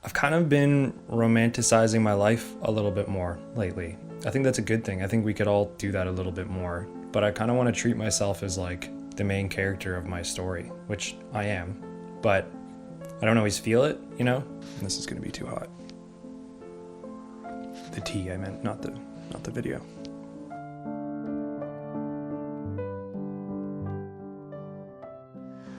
I've kind of been romanticizing my life a little bit more lately. I think that's a good thing. I think we could all do that a little bit more. But I kind of want to treat myself as like the main character of my story, which I am. But I don't always feel it, you know? And this is going to be too hot. The tea, I meant, not the video.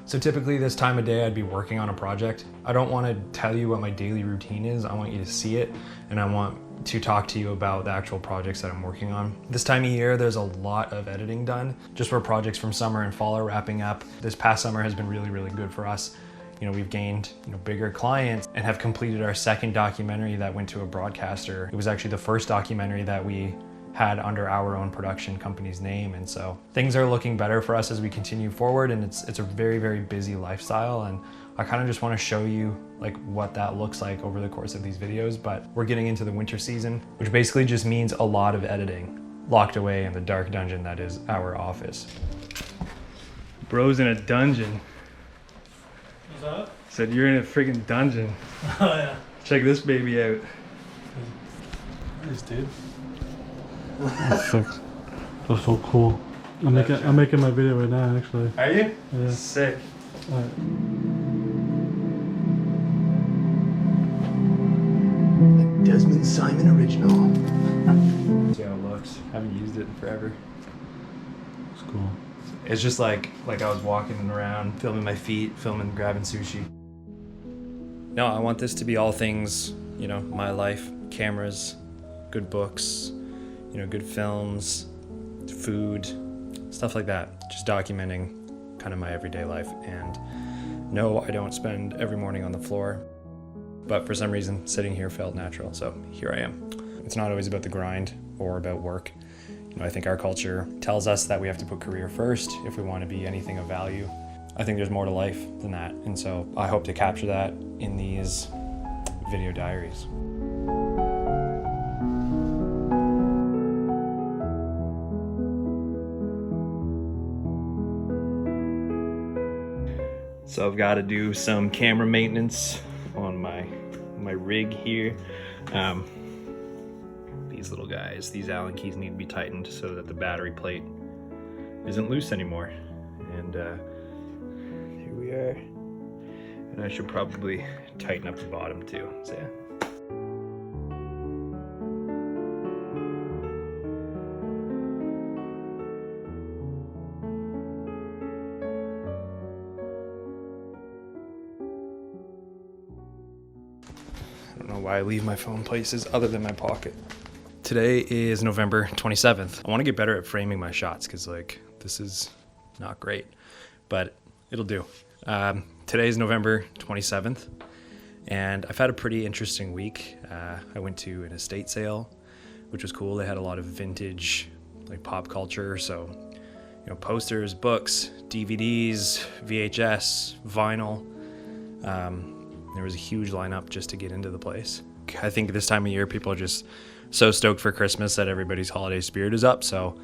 So typically this time of day I'd be working on a project. I don't want to tell you what my daily routine is. I want you to see it, and I want to talk to you about the actual projects that I'm working on. This time of year there's a lot of editing done just for projects from summer and fall are wrapping up. This past summer has been really, really good for us. You know, we've gained, bigger clients and have completed our second documentary that went to a broadcaster. It was actually the first documentary that we had under our own production company's name, and so things are looking better for us as we continue forward, and it's a very, very busy lifestyle, and I kind of just want to show you like what that looks like over the course of these videos. But we're getting into the winter season, which basically just means a lot of editing locked away in the dark dungeon that is our office. Bro's in a dungeon. What's up? Said you're in a freaking dungeon. Oh yeah. Check this baby out. Nice, dude. That's sick. That's so cool. I'm making my video right now, actually. Are you? Yeah. Sick. Alright. Desmond Simon original. See how it looks. Haven't used it in forever. It's cool. It's just like I was walking around, filming my feet, grabbing sushi. No, I want this to be all things, my life, cameras, good books, good films, food, stuff like that. Just documenting kind of my everyday life. And no, I don't spend every morning on the floor, but for some reason sitting here felt natural, so here I am. It's not always about the grind or about work. I think our culture tells us that we have to put career first if we want to be anything of value. I think there's more to life than that, and so I hope to capture that in these video diaries. So I've got to do some camera maintenance on my rig here. These little guys, these Allen keys need to be tightened so that the battery plate isn't loose anymore. And here we are. And I should probably tighten up the bottom too, so yeah. I don't know why I leave my phone places other than my pocket. Today is November 27th. I want to get better at framing my shots because this is not great, but it'll do. Today is November 27th, and I've had a pretty interesting week. I went to an estate sale, which was cool. They had a lot of vintage, pop culture, so posters, books, DVDs, VHS, vinyl. There was a huge lineup just to get into the place. I think this time of year people are just so stoked for Christmas that everybody's holiday spirit is up. So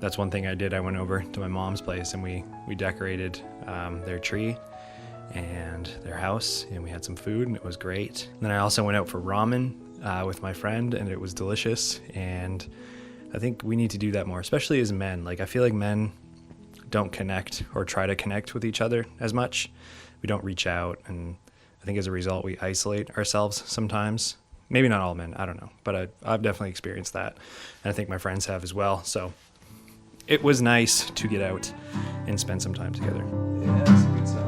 that's one thing I did. I went over to my mom's place and we decorated their tree and their house, and we had some food and it was great. And then I also went out for ramen with my friend, and it was delicious. And I think we need to do that more, especially as men. I feel like men don't connect or try to connect with each other as much. We don't reach out, and I think as a result we isolate ourselves sometimes. Maybe not all men, I don't know, but I've definitely experienced that, and I think my friends have as well. So it was nice to get out and spend some time together. Yeah, that's a good song.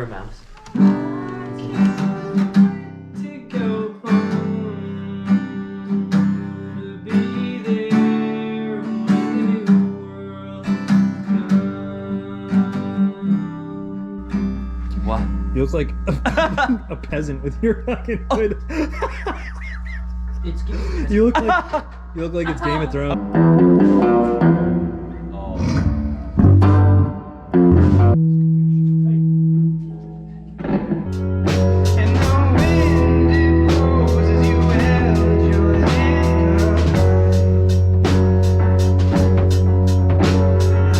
or a mouse? To go home, to be there when the new world comes. What? You look like a peasant with your fucking hood. It's giving me You look like it's Game of Thrones. Oh. And the wind it blows as you held your hand up.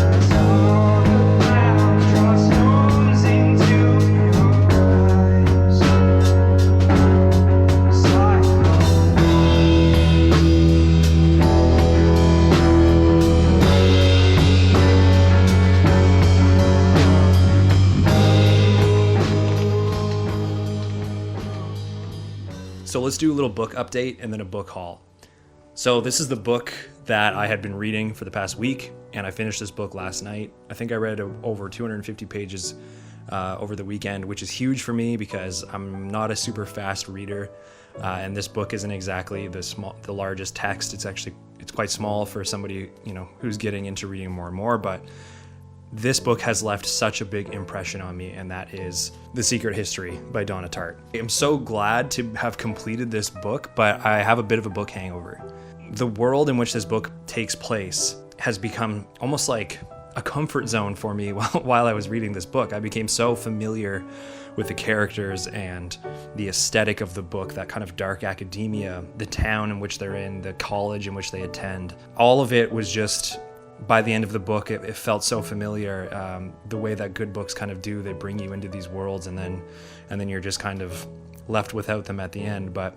I saw the clouds draw storms into your eyes. So let's do a little book update and then a book haul. So this is the book that I had been reading for the past week, and I finished this book last night. I think I read over 250 pages over the weekend, which is huge for me because I'm not a super fast reader, and this book isn't exactly the largest text. It's quite small for somebody who's getting into reading more and more, but this book has left such a big impression on me, and that is The Secret History by Donna Tartt. I'm so glad to have completed this book, but I have a bit of a book hangover. The world in which this book takes place has become almost like a comfort zone for me while I was reading this book. I became so familiar with the characters and the aesthetic of the book, that kind of dark academia, the town in which they're in, the college in which they attend. All of it was just, by the end of the book, it felt so familiar. The way that good books kind of do, they bring you into these worlds and then you're just kind of left without them at the end. But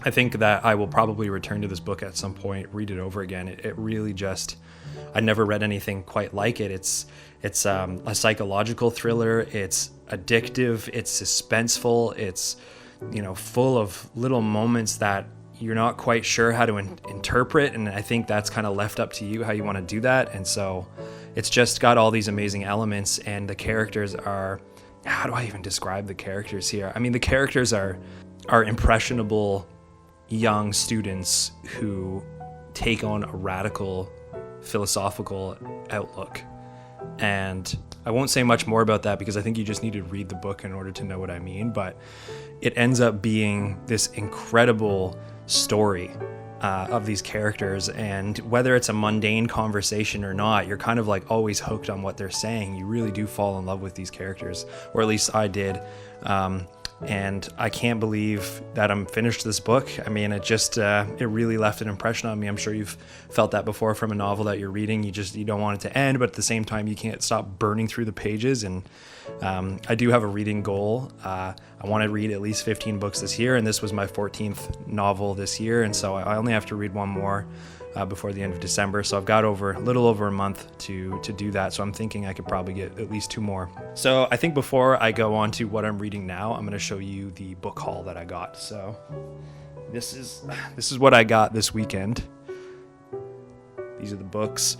I think that I will probably return to this book at some point, read it over again. It really just, I never read anything quite like it. It's a psychological thriller. It's addictive. It's suspenseful. It's, full of little moments that you're not quite sure how to interpret, and I think that's kind of left up to you how you want to do that. And so it's just got all these amazing elements, and the characters are, how do I even describe the characters here? I mean, the characters are impressionable young students who take on a radical philosophical outlook. And I won't say much more about that because I think you just need to read the book in order to know what I mean, but it ends up being this incredible story of these characters, and whether it's a mundane conversation or not, you're kind of like always hooked on what they're saying. You really do fall in love with these characters, or at least I did. And I can't believe that I'm finished this book. I mean, it really left an impression on me. I'm sure you've felt that before from a novel that you're reading. You don't want it to end, but at the same time, you can't stop burning through the pages. And I do have a reading goal. I want to read at least 15 books this year, and this was my 14th novel this year. And so I only have to read one more before the end of December. So I've got a little over a month to do that. So I'm thinking I could probably get at least 2 more. So I think before I go on to what I'm reading now, I'm going to show you the book haul that I got. So this is what I got this weekend. These are the books.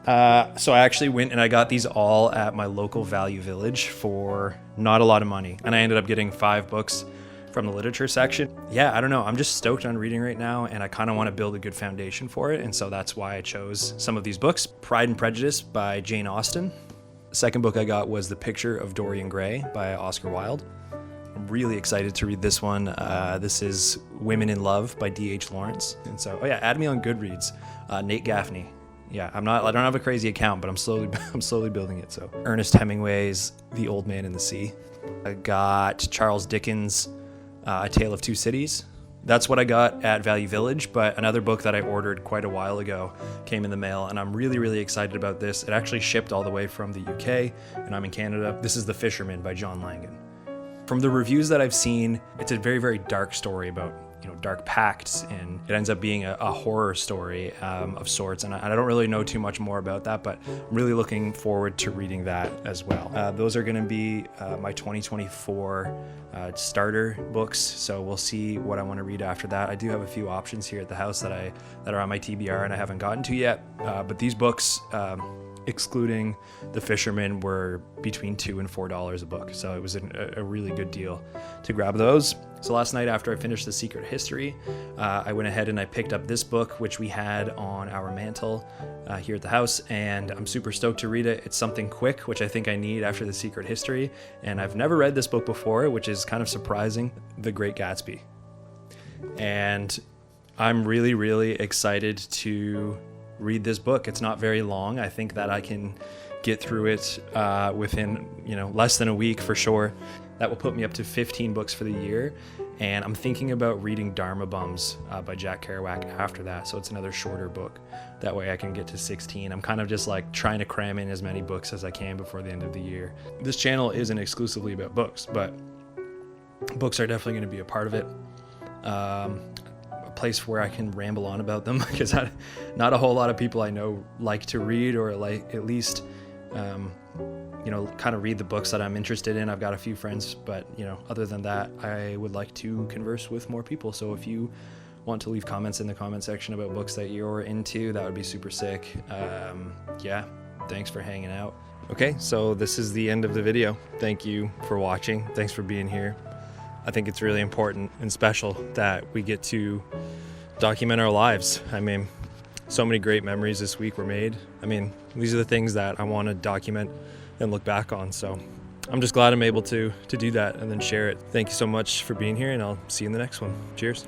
So I actually went and I got these all at my local Value Village for not a lot of money. And I ended up getting 5 books from the literature section. Yeah, I don't know. I'm just stoked on reading right now, and I kind of want to build a good foundation for it. And so that's why I chose some of these books. Pride and Prejudice by Jane Austen. The second book I got was The Picture of Dorian Gray by Oscar Wilde. I'm really excited to read this one. This is Women in Love by D.H. Lawrence. And so, add me on Goodreads. Nate Gaffney. Yeah, I don't have a crazy account, but I'm slowly building it. So Ernest Hemingway's The Old Man and the Sea. I got Charles Dickens' A Tale of Two Cities. That's what I got at Value Village, but another book that I ordered quite a while ago came in the mail, and I'm really, really excited about this. It actually shipped all the way from the UK, and I'm in Canada. This is The Fisherman by John Langan. From the reviews that I've seen, it's a very, very dark story about dark pacts, and it ends up being a horror story of sorts, and I don't really know too much more about that, but I'm really looking forward to reading that as well. Those are going to be my 2024 starter books, so we'll see what I want to read after that. I do have a few options here at the house that are on my TBR and I haven't gotten to yet, but these books excluding The Fisherman, were between $2 and $4 a book. So it was a really good deal to grab those. So last night after I finished The Secret History, I went ahead and I picked up this book, which we had on our mantle here at the house, and I'm super stoked to read it. It's something quick, which I think I need after The Secret History, and I've never read this book before, which is kind of surprising, The Great Gatsby. And I'm really, really excited to read this book. It's not very long. I think that I can get through it within, less than a week for sure. That will put me up to 15 books for the year. And I'm thinking about reading Dharma Bums by Jack Kerouac after that. So it's another shorter book. That way I can get to 16. I'm kind of just like trying to cram in as many books as I can before the end of the year. This channel isn't exclusively about books, but books are definitely going to be a part of it. A place where I can ramble on about them, because not a whole lot of people I know like to read, or like at least kind of read the books that I'm interested in. I've got a few friends, but other than that, I would like to converse with more people. So if you want to leave comments in the comment section about books that you're into, that would be super sick. Yeah, thanks for hanging out. Okay, so this is the end of the video. Thank you for watching. Thanks for being here. I think it's really important and special that we get to document our lives. I mean, so many great memories this week were made. I mean, these are the things that I want to document and look back on. So I'm just glad I'm able to do that and then share it. Thank you so much for being here, and I'll see you in the next one. Cheers.